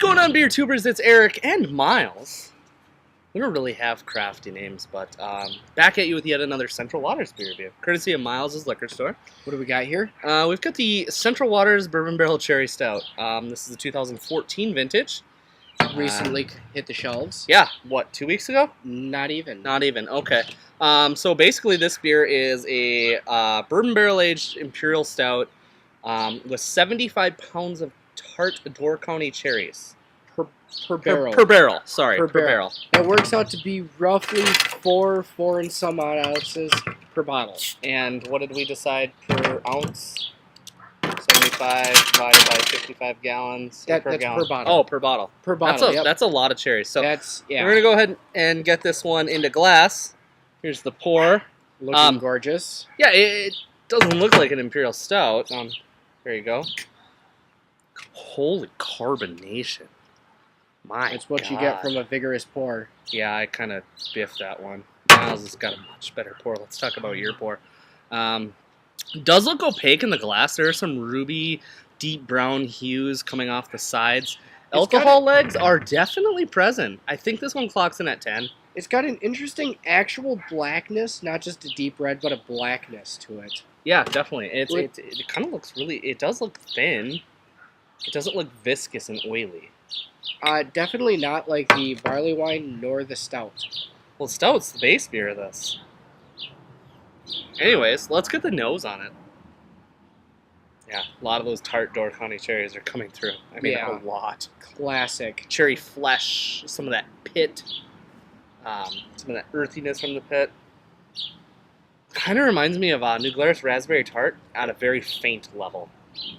going on, beer tubers? It's Eric and Miles. We don't really have crafty names, but back at you with yet another Central Waters beer review, courtesy of Miles' Liquor Store. What do we got here? We've got the Central Waters Bourbon Barrel Cherry Stout. This is a 2014 vintage. Recently hit the shelves. Yeah, what, 2 weeks ago? Not even. Not even, okay. So basically this beer is a bourbon barrel aged imperial stout with 75 pounds of tart Door County cherries. Per barrel. Per barrel, sorry, per barrel. It works out to be roughly four and some odd ounces per bottle. And what did we decide per ounce? 75 divided by 55 gallons That's gallon. per bottle. Oh, per bottle. Per bottle, That's a lot of cherries. So that's, yeah. we're going to go ahead and get this one into glass. Here's the pour. Looking gorgeous. Yeah, it doesn't look like an imperial stout. There you go. Holy carbonation. My That's what God. you get from a vigorous pour. Yeah, I kind of biffed that one. Miles has got a much better pour. Let's talk about your pour. Does look opaque in the glass. There are some ruby, deep brown hues coming off the sides. Alcohol legs are definitely present. I think this one clocks in at 10. It's got an interesting actual blackness, not just a deep red, but a blackness to it. Yeah, definitely. It kind of looks really... It does look thin. It doesn't look viscous and oily. Definitely not like the barley wine nor the stout. Well, stout's the base beer of this. Anyways, let's get the nose on it. Yeah, a lot of those tart Door County cherries are coming through. I mean, Yeah. a lot. Classic. Cherry flesh, some of that pit, some of that earthiness from the pit. Kind of reminds me of New Glarus Raspberry Tart at a very faint level.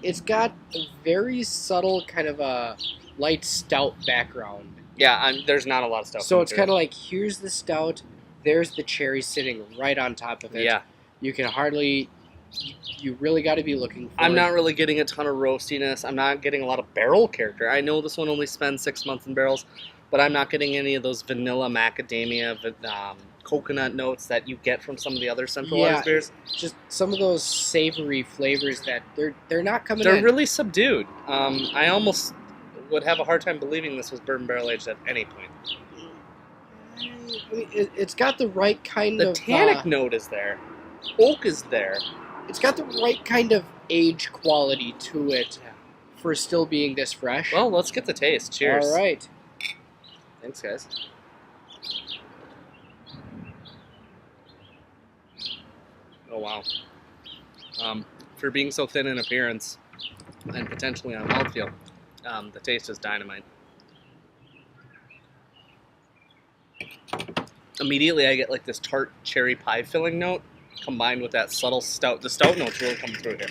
It's got a very subtle kind of a light stout background. Yeah, there's not a lot of stuff. So it's kind of like, here's the stout, there's the cherry sitting right on top of it. Yeah. You can hardly... You really got to be looking for... I'm not really getting a ton of roastiness. I'm not getting a lot of barrel character. I know this one only spends 6 months in barrels, but I'm not getting any of those vanilla macadamia, coconut notes that you get from some of the other Central Waters beers. Just some of those savory flavors that they're not coming They're in. really subdued. I almost would have a hard time believing this was bourbon barrel aged at any point. I mean, it's got the right kind The of... tannic note is there. Oak is there. It's got the right kind of age quality to it for still being this fresh. Well, let's get the taste. Cheers. All right. Thanks, guys. Oh, wow. For being so thin in appearance and potentially on mouthfeel, the taste is dynamite. Immediately, I get like this tart cherry pie filling note combined with that subtle stout. The stout notes really come through here.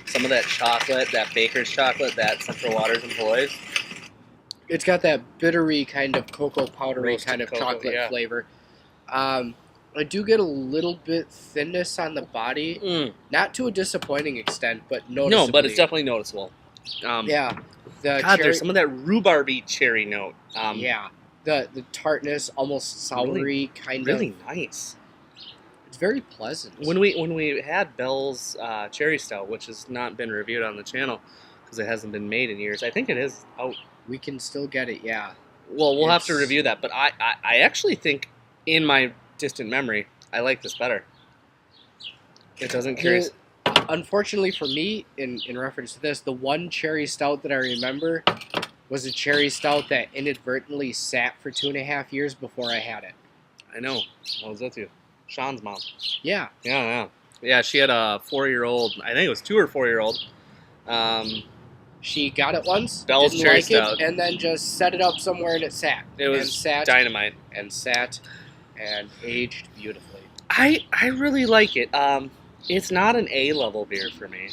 Some of that chocolate, that baker's chocolate, that Central Waters employs. It's got that bittery kind of cocoa powdery Roasted kind of cocoa, chocolate yeah. flavor. I do get a little bit thinness on the body. Not to a disappointing extent, but noticeably. No, but it's definitely noticeable. Yeah. God, there's some of that rhubarby cherry note. Yeah. The tartness, almost soury kind of. Really nice. It's very pleasant. When we had Bell's Cherry Stout, which has not been reviewed on the channel because it hasn't been made in years, I think it is out. We can still get it, yeah. Well, we'll have to review that, but I actually think, in my distant memory, I like this better. It doesn't carry... Unfortunately for me, in reference to this, the one cherry stout that I remember was a cherry stout that inadvertently sat for 2.5 years before I had it. I know. I was with you. Sean's mom. Yeah. Yeah, she had a 4-year-old, I think it was 2 or 4-year-old. She got it once, Bell's didn't Cherry like Stout. it, and then just set it up somewhere and it sat. It was and sat, dynamite. And sat and aged beautifully. I really like it. It's not an A-level beer for me.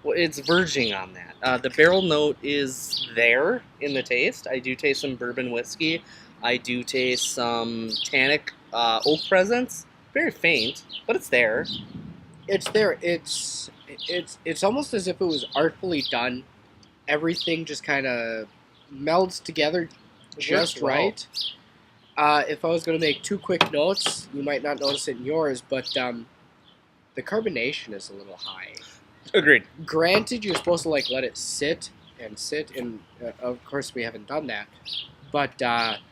Well, it's verging on that. The barrel note is there in the taste. I do taste some bourbon whiskey. I do taste some tannic oak presence. Very faint, but it's there. It's there. It's almost as if it was artfully done. Everything just kind of melds together just right. If I was going to make 2 quick notes, you might not notice it in yours, but the carbonation is a little high. Agreed. Granted, you're supposed to like let it sit and sit. And of course, we haven't done that. But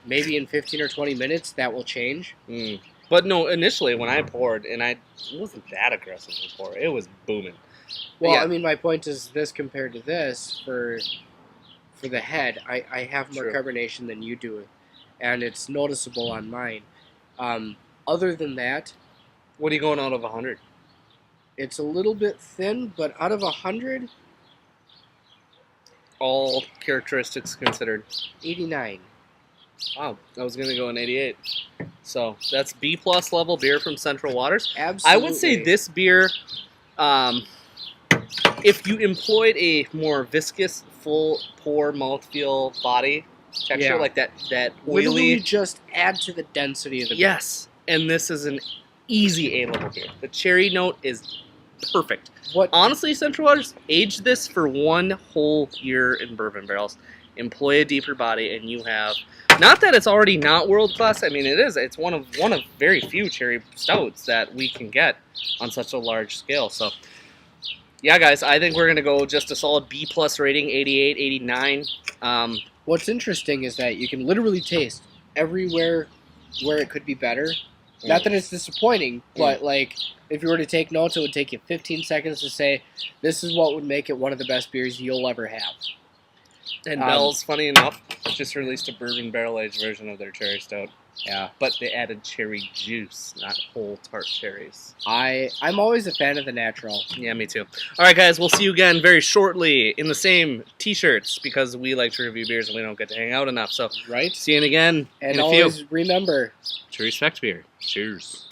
maybe in 15 or 20 minutes, that will change. Mm. But no, initially when I poured, and I wasn't that aggressive before, it was booming. Well, yeah. I mean, my point is this compared to this for the head, I have more True. carbonation than you do, and it's noticeable on mine. Other than that, What are you going out of 100? it's a little bit thin, but out of 100, All characteristics considered. 89. Wow, I was gonna go an 88. So that's B plus level beer from Central Waters. Absolutely. I would say this beer, if you employed a more viscous, full pour mouthfeel body texture, Yeah. like that Literally oily. just add to the density of the beer. Yes, and this is an easy A level beer. The cherry note is perfect. What Honestly, Central Waters, age this for 1 whole year in bourbon barrels. Employ a deeper body, and you have. Not that it's already not world class. I mean, it is. It's one of very few cherry stouts that we can get on such a large scale. So, yeah, guys, I think we're gonna go just a solid B plus rating, 88, 89. What's interesting is that you can literally taste everywhere where it could be better. Not that it's disappointing, but like if you were to take notes, it would take you 15 seconds to say, "This is what would make it one of the best beers you'll ever have." And Bell's, funny enough, just released a bourbon barrel aged version of their cherry stout. Yeah, But they added cherry juice, not whole tart cherries. I'm always a fan of the natural. Yeah, me too. All right, guys, we'll see you again very shortly in the same T-shirts because we like to review beers and we don't get to hang out enough. So, Right? see you again And in a few. always remember, To respect beer. Cheers.